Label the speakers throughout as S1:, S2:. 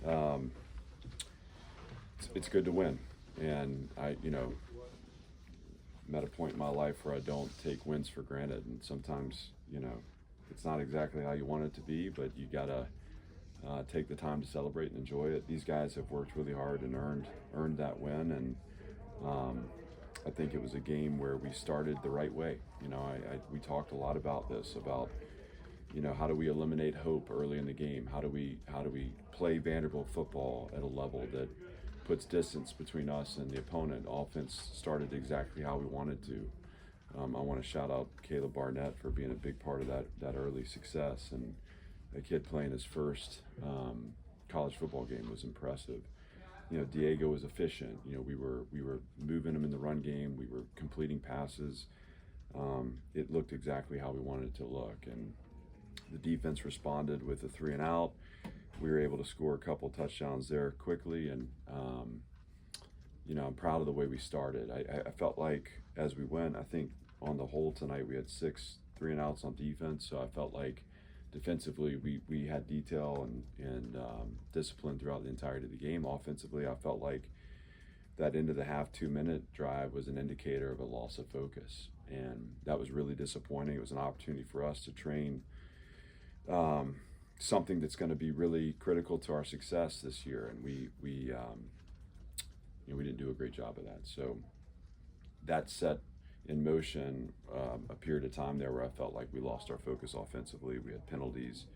S1: um, it's good to win. And I'm at a point in my life where I don't take wins for granted. And sometimes, it's not exactly how you want it to be, but you gotta take the time to celebrate and enjoy it. These guys have worked really hard and earned that win. And I think it was a game where we started the right way. We talked a lot about this, about how do we eliminate hope early in the game? How do we play Vanderbilt football at a level that puts distance between us and the opponent? Offense started exactly how we wanted to. I want to shout out Caleb Barnett for being a big part of that early success, and a kid playing his first college football game was impressive. Diego was efficient. We were moving him in the run game. We were completing passes. It looked exactly how we wanted it to look, and the defense responded with a 3-and-out. We were able to score a couple touchdowns there quickly, and I'm proud of the way we started. I felt like as we went, I think on the whole tonight we had 6 3-and-outs on defense, so I felt like defensively we had detail and discipline throughout the entirety of the game. Offensively, I felt like that end of the half 2-minute drive was an indicator of a loss of focus, and that was really disappointing. It was an opportunity for us to train something that's going to be really critical to our success this year, and we didn't do a great job of that. So that set in motion a period of time there where I felt like we lost our focus offensively. We had penalties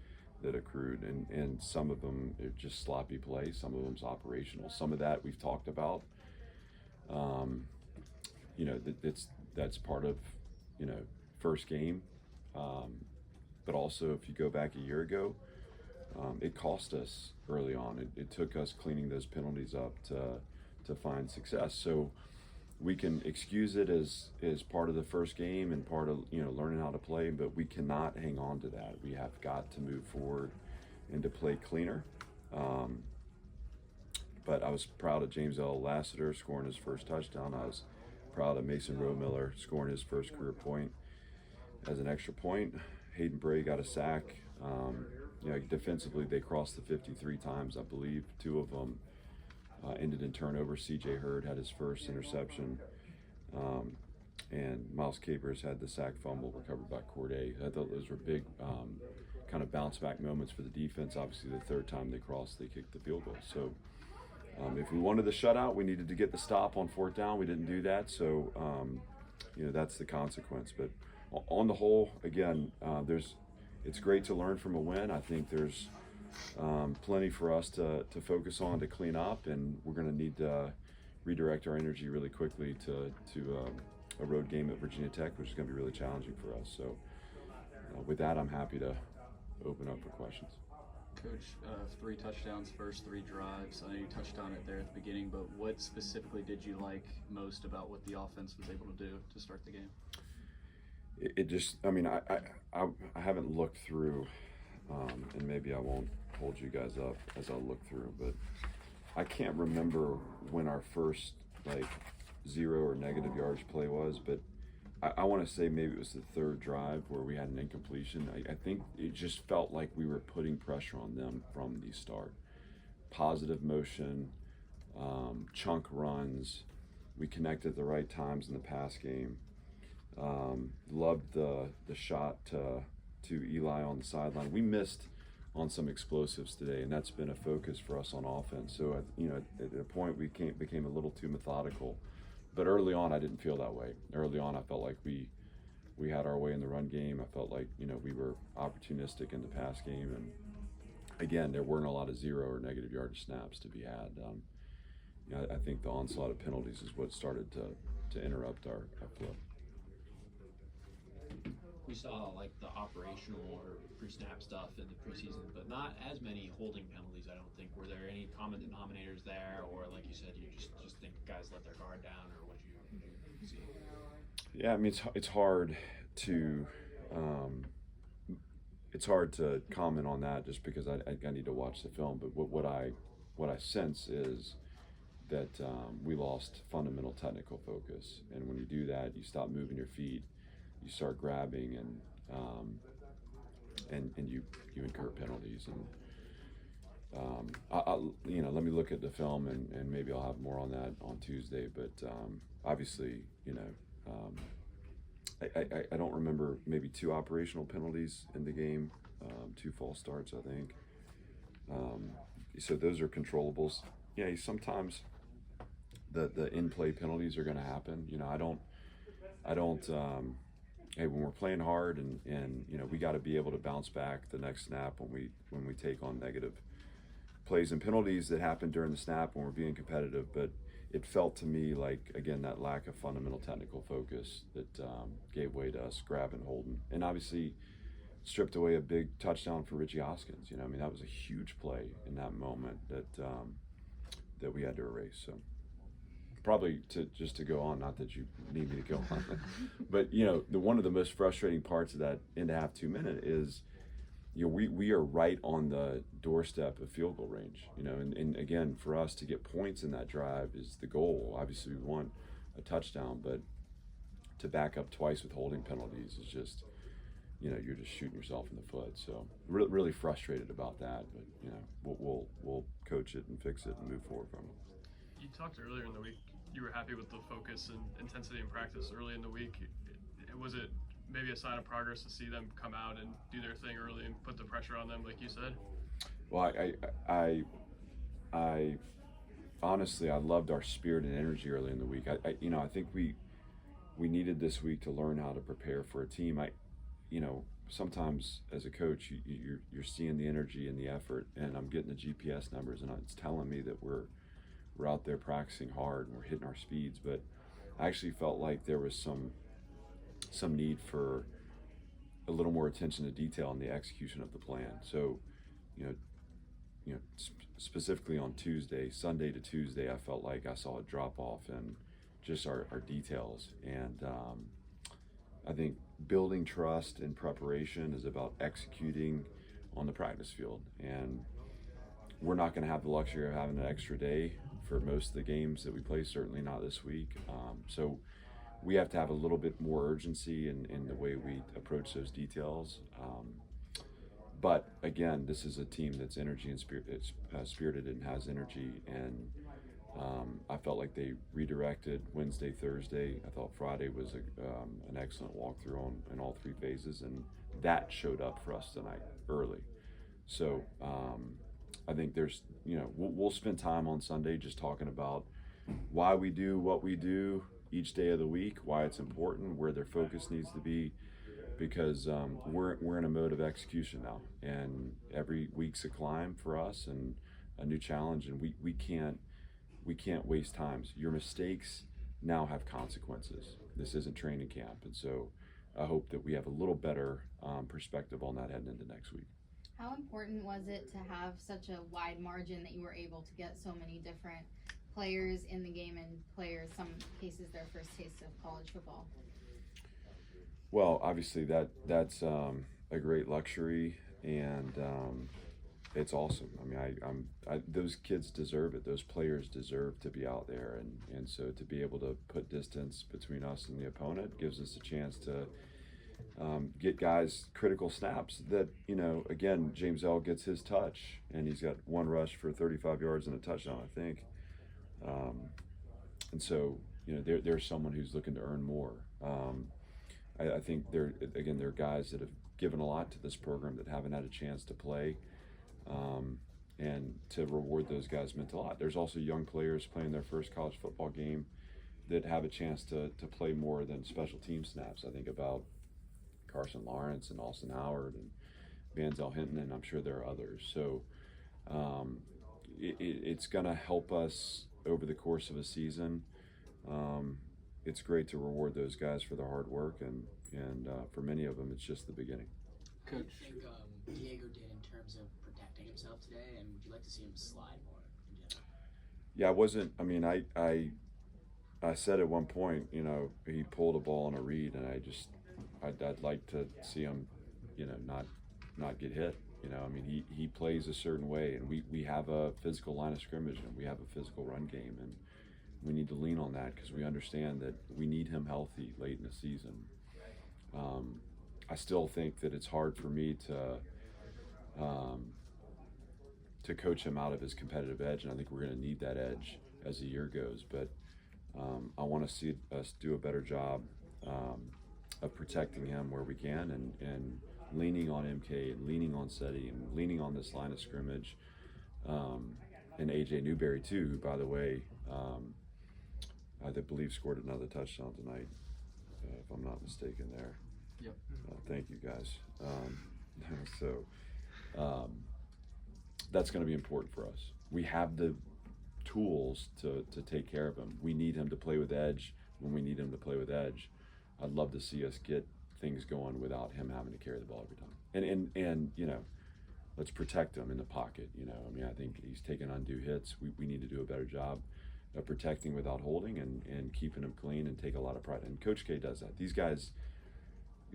S1: that accrued, and some of them are just sloppy play, some of them's operational. Some of that we've talked about. That's part of first game, but also if you go back a year ago, it cost us early on. It took us cleaning those penalties up to find success. So we can excuse it as part of the first game and part of learning how to play, but we cannot hang on to that. We have got to move forward and to play cleaner. But I was proud of James L. Lassiter scoring his first touchdown. I was proud of Mason Rowe-Miller scoring his first career point as an extra point. Hayden Bray got a sack. Defensively they crossed the 53 times, I believe. 2 of them ended in turnovers. C.J. Hurd had his first interception, and Miles Capers had the sack fumble recovered by Corday. I thought those were big kind of bounce back moments for the defense. Obviously, the third time they crossed, they kicked the field goal. So if we wanted the shutout, we needed to get the stop on 4th down. We didn't do that, so that's the consequence. But on the whole, again, it's great to learn from a win. I think there's plenty for us to focus on, to clean up, and we're going to need to redirect our energy really quickly to a road game at Virginia Tech, which is going to be really challenging for us. So with that, I'm happy to open up for questions.
S2: Coach, 3 touchdowns, first 3 drives. I know you touched on it there at the beginning, but what specifically did you like most about what the offense was able to do to start the game?
S1: It just, I haven't looked through, and maybe I won't hold you guys up as I look through, but I can't remember when our first 0 or negative yardage play was, but I want to say maybe it was the 3rd drive where we had an incompletion. I think it just felt like we were putting pressure on them from the start. Positive motion, chunk runs. We connected at the right times in the pass game. Loved the shot to Eli on the sideline. We missed on some explosives today, and that's been a focus for us on offense. So at a point we became a little too methodical. But early on, I didn't feel that way. Early on, I felt like we had our way in the run game. I felt like we were opportunistic in the pass game, and again, there weren't a lot of 0 or negative yardage snaps to be had. I think the onslaught of penalties is what started to interrupt our flow.
S3: We saw the operational or pre-snap stuff in the preseason, but not as many holding penalties, I don't think. Were there any common denominators there, or like you said, you just think guys let their guard down, or what you see?
S1: Yeah, it's hard to comment on that just because I need to watch the film. But what I sense is that we lost fundamental technical focus, and when you do that, you stop moving your feet. You start grabbing and you incur penalties. And let me look at the film and maybe I'll have more on that on Tuesday. But obviously, I don't remember, maybe 2 operational penalties in the game, 2 false starts, I think. So those are controllables. Yeah, sometimes the in-play penalties are going to happen. I don't. Hey, when we're playing hard and we got to be able to bounce back the next snap when we take on negative plays and penalties that happen during the snap when we're being competitive. But it felt to me like, again, that lack of fundamental technical focus that gave way to us grabbing, holding, and obviously stripped away a big touchdown for Richie Hoskins. That was a huge play in that moment that we had to erase. So probably to go on, not that you need me to go on, but one of the most frustrating parts of that into half 2 minute is we are right on the doorstep of field goal range, and again, for us to get points in that drive is the goal. Obviously we want a touchdown, but to back up twice with holding penalties is just, you're just shooting yourself in the foot. So really frustrated about that, but we'll coach it and fix it and move forward from it.
S4: You talked earlier in the week, you were happy with the focus and intensity in practice early in the week. Was it maybe a sign of progress to see them come out and do their thing early and put the pressure on them, like you said?
S1: Well, I honestly, I loved our spirit and energy early in the week. I think we needed this week to learn how to prepare for a team. Sometimes as a coach, you're seeing the energy and the effort, and I'm getting the GPS numbers, and it's telling me that we're out there practicing hard and we're hitting our speeds. But I actually felt like there was some need for a little more attention to detail in the execution of the plan. So, specifically on Tuesday, Sunday to Tuesday, I felt like I saw a drop off in just our details. And I think building trust and preparation is about executing on the practice field. And we're not going to have the luxury of having an extra day for most of the games that we play, certainly not this week. So we have to have a little bit more urgency in the way we approach those details. But again, this is a team that's energy and spirited and has energy. And I felt like they redirected Wednesday, Thursday. I thought Friday was an excellent walkthrough in all 3 phases, and that showed up for us tonight early. So I think there's, we'll spend time on Sunday just talking about why we do what we do each day of the week, why it's important, where their focus needs to be, because we're in a mode of execution now, and every week's a climb for us and a new challenge, and we can't waste times. Your mistakes now have consequences. This isn't training camp, and so I hope that we have a little better perspective on that heading into next week.
S5: How important was it to have such a wide margin that you were able to get so many different players in the game, and players, some cases, their first taste of college football?
S1: Well, obviously that's a great luxury, and it's awesome. Those kids deserve it. Those players deserve to be out there, and so to be able to put distance between us and the opponent gives us a chance to get guys critical snaps that, again, James L gets his touch, and he's got 1 rush for 35 yards and a touchdown, I think. And so, there's someone who's looking to earn more. I think there are guys that have given a lot to this program that haven't had a chance to play, and to reward those guys meant a lot. There's also young players playing their first college football game that have a chance to play more than special team snaps. I think about Carson Lawrence and Austin Howard and Vanzel Hinton, and I'm sure there are others. So it's going to help us over the course of a season. It's great to reward those guys for their hard work, and for many of them, it's just the beginning.
S2: Coach,
S6: What do you think Diego did in terms of protecting himself today, and would you like to see him slide more in general?
S1: Yeah, I wasn't. I said at one point, he pulled a ball on a read, and I'd like to see him, not get hit. He plays a certain way, and we have a physical line of scrimmage, and we have a physical run game, and we need to lean on that because we understand that we need him healthy late in the season. I still think that it's hard for me coach him out of his competitive edge, and I think we're going to need that edge as the year goes. But I want to see us do a better job of protecting him where we can, and leaning on MK, and leaning on SETI, and leaning on this line of scrimmage, and AJ Newberry too, who, by the way, I believe scored another touchdown tonight, if I'm not mistaken there.
S2: Yep.
S1: Thank you, guys. That's going to be important for us. We have the tools to take care of him. We need him to play with edge when we need him to play with edge. I'd love to see us get things going without him having to carry the ball every time. And you know, let's protect him in the pocket. You know, I mean, I think he's taking undue hits. We need to do a better job of protecting without holding, and keeping him clean, and take a lot of pride. And Coach K does that. These guys,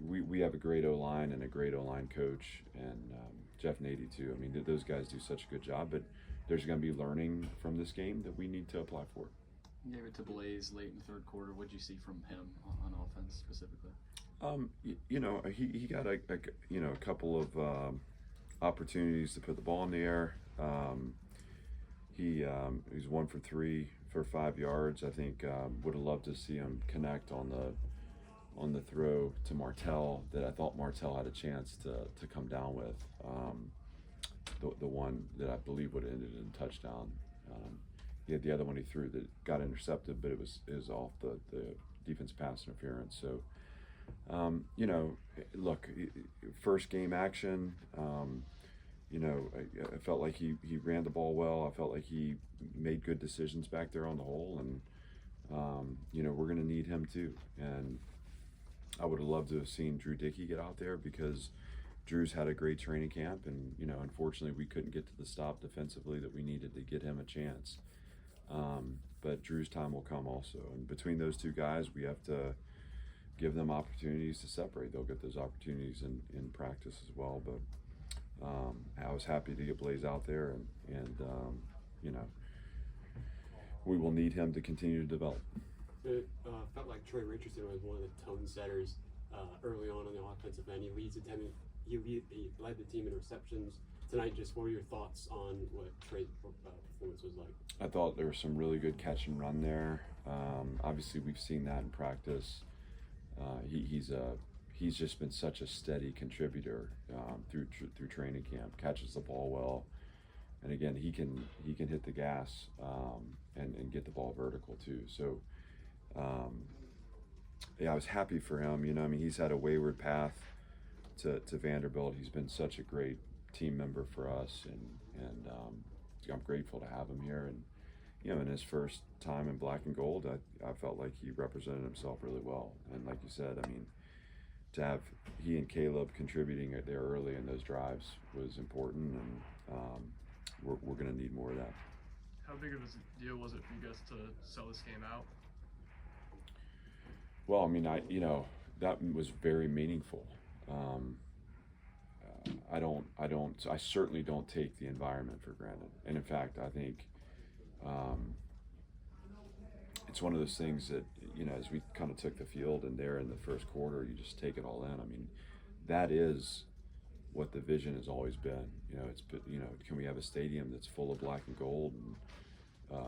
S1: we have a great O-line and a great O-line coach, and Jeff Nady too. I mean, those guys do such a good job, but there's going to be learning from this game that we need to apply for.
S2: You gave it to Blaze late in the third quarter. What did you see from him on offense specifically?
S1: You know, he got a couple of opportunities to put the ball in the air. He's 1 for 3 for 5 yards. I think would have loved to see him connect on the throw to Martell that I thought Martell had a chance to come down with. The one that I believe would have ended in a touchdown. He had the other one he threw that got intercepted, but it was off the defense pass interference. So, you know, look, first game action. You know, I felt like he ran the ball well. I felt like he made good decisions back there on the whole, and you know, we're going to need him too. And I would have loved to have seen Drew Dickey get out there, because Drew's had a great training camp, and you know, unfortunately, we couldn't get to the stop defensively that we needed to get him a chance. But Drew's time will come also, and between those two guys, we have to give them opportunities to separate. They'll get those opportunities in practice as well. But I was happy to get Blaze out there, and you know, we will need him to continue to develop.
S7: It felt like Troy Richardson was one of the tone setters early on the offensive end. He led the team in receptions tonight. Just what were your thoughts on what Troy's performance was like?
S1: I thought there was some really good catch and run there. Obviously, we've seen that in practice. He's just been such a steady contributor through training camp. Catches the ball well, and again, he can hit the gas and get the ball vertical too. So, yeah, I was happy for him. You know, I mean, he's had a wayward path to Vanderbilt. He's been such a great team member for us, and I'm grateful to have him here. And you know, in his first time in black and gold, I felt like he represented himself really well. And like you said, I mean, to have he and Caleb contributing there early in those drives was important, and we're going to need more of that.
S4: How big of a deal was it for you guys to sell this game out?
S1: Well, I mean, that was very meaningful. I certainly don't take the environment for granted. And in fact, I think it's one of those things that, you know, as we kind of took the field and there in the first quarter, you just take it all in. I mean, that is what the vision has always been. You know, can we have a stadium that's full of black and gold, and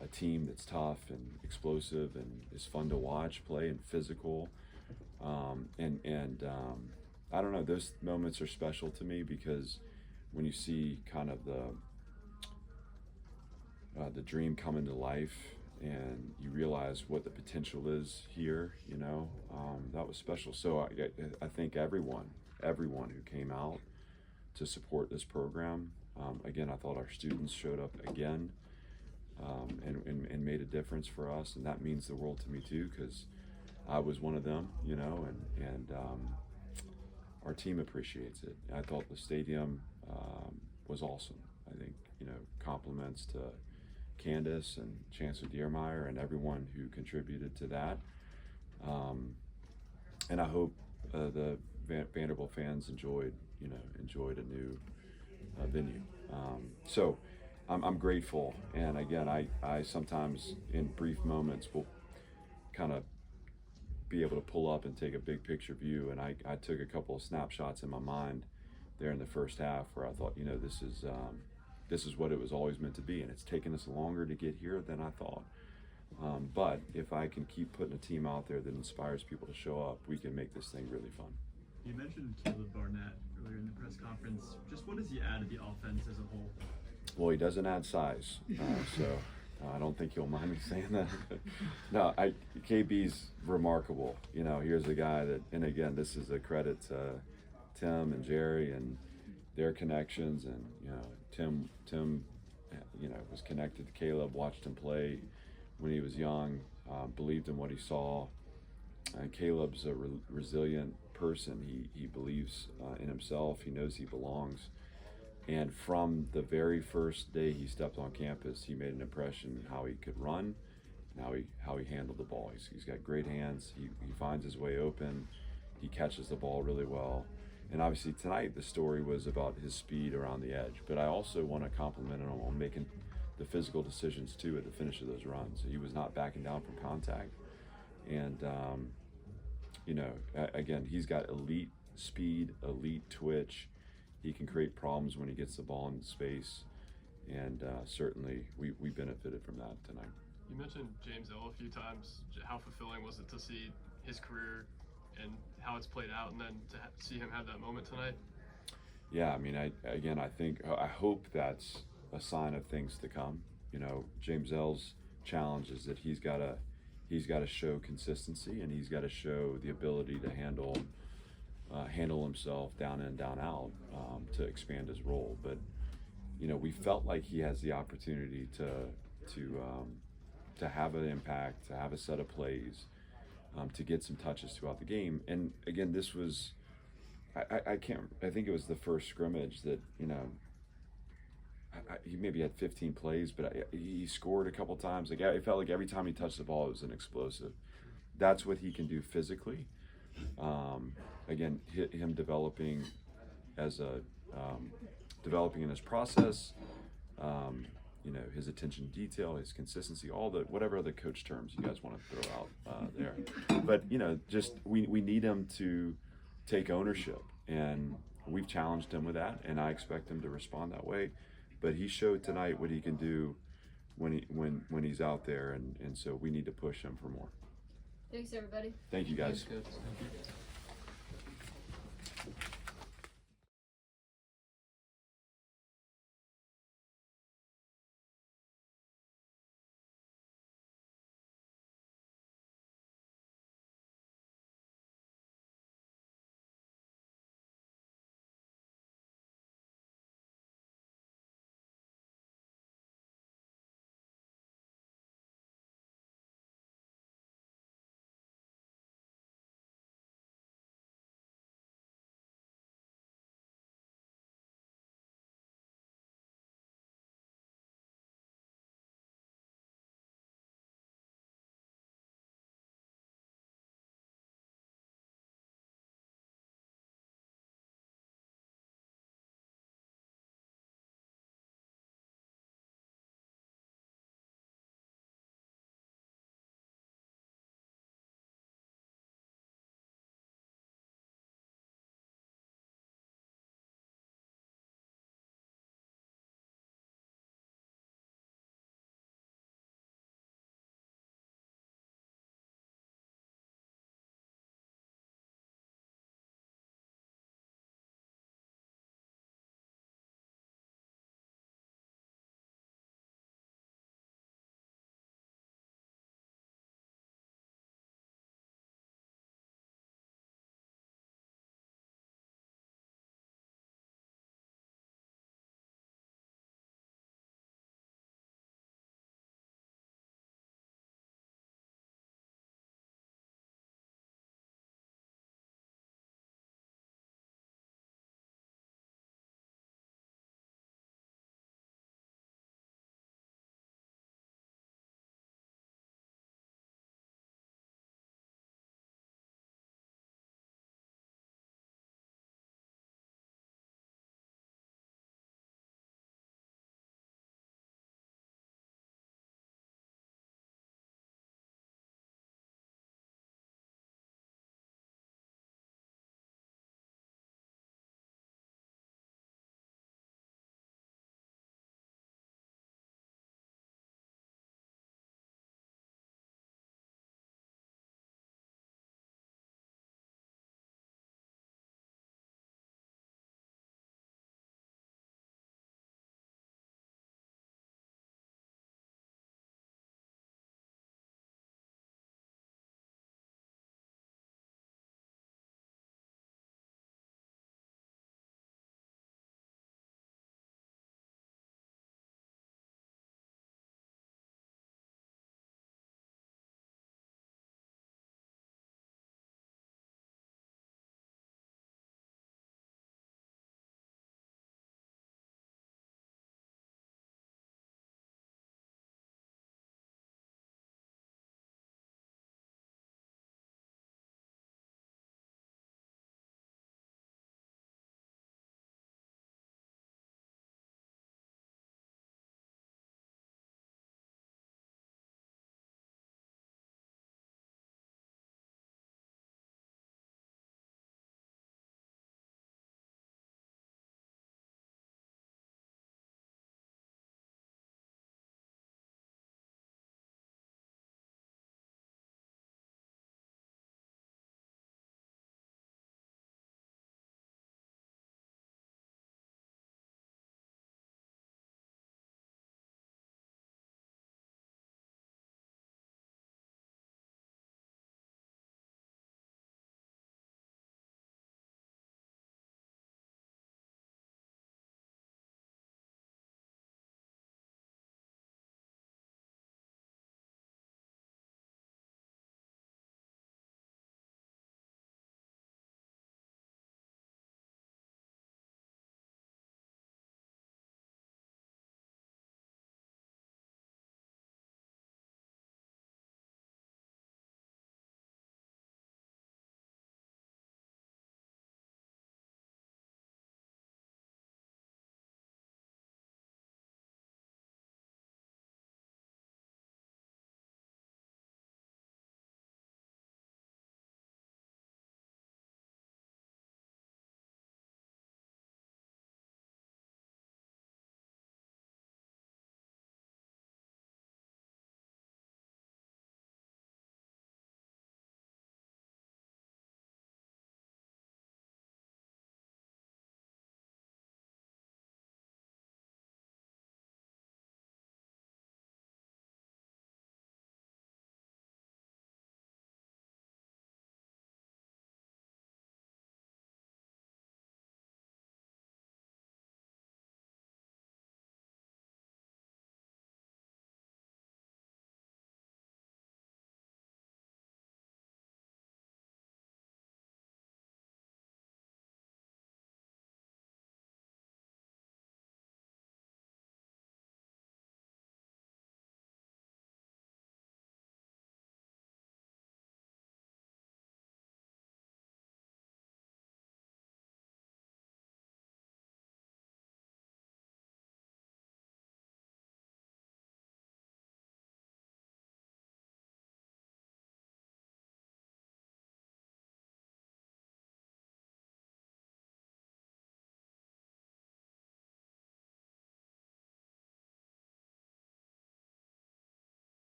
S1: a team that's tough and explosive and is fun to watch play and physical. I don't know, those moments are special to me, because when you see kind of the dream come into life and you realize what the potential is here, you know, that was special. So I think everyone who came out to support this program, again, I thought our students showed up again. And made a difference for us, and that means the world to me too, because I was one of them, you know, and our team appreciates it. I thought the stadium was awesome. I think, you know, compliments to Candace and Chancellor Diermeyer and everyone who contributed to that. And I hope the Vanderbilt fans enjoyed a new venue. So I'm grateful, and again, I sometimes in brief moments will kind of be able to pull up and take a big picture view, and I took a couple of snapshots in my mind there in the first half where I thought, you know, this is this is what it was always meant to be, and it's taken us longer to get here than I thought. But if I can keep putting a team out there that inspires people to show up, we can make this thing really fun.
S8: You mentioned Caleb Barnett earlier in the press conference. Just what does he add to the offense as a whole?
S1: Well, he doesn't add size, so I don't think you'll mind me saying that. No, KB's remarkable. You know, here's a guy that, and again, this is a credit to Tim and Jerry and their connections, and you know, Tim, you know, was connected to Caleb, watched him play when he was young, believed in what he saw. Caleb's a resilient person. He believes in himself. He knows he belongs. And from the very first day he stepped on campus, he made an impression how he could run, and how he handled the ball. He's got great hands. He finds his way open. He catches the ball really well. And obviously tonight the story was about his speed around the edge. But I also want to compliment him on making the physical decisions too at the finish of those runs. He was not backing down from contact. And you know, again, he's got elite speed, elite twitch. He can create problems when he gets the ball in space, and certainly we benefited from that tonight.
S4: You mentioned James L a few times. How fulfilling was it to see his career and how it's played out, and then to see him have that moment tonight?
S1: Yeah, I mean, I hope that's a sign of things to come. You know, James L's challenge is that he's got to show consistency, and he's got to show the ability to handle himself down in, down out, to expand his role. But you know, we felt like he has the opportunity to have an impact, to have a set of plays, to get some touches throughout the game. And again, this was, I think it was the first scrimmage that, you know, he maybe had 15 plays, but he scored a couple times. Like, it felt like every time he touched the ball, it was an explosive. That's what he can do physically. Again, him developing developing in his process, you know, his attention to detail, his consistency, all the whatever other coach terms you guys want to throw out there. But you know, just we need him to take ownership, and we've challenged him with that, and I expect him to respond that way. But he showed tonight what he can do when he's out there, and so we need to push him for more.
S9: Thanks, everybody.
S1: Thank you, guys.
S2: Thanks, coach. Thank you.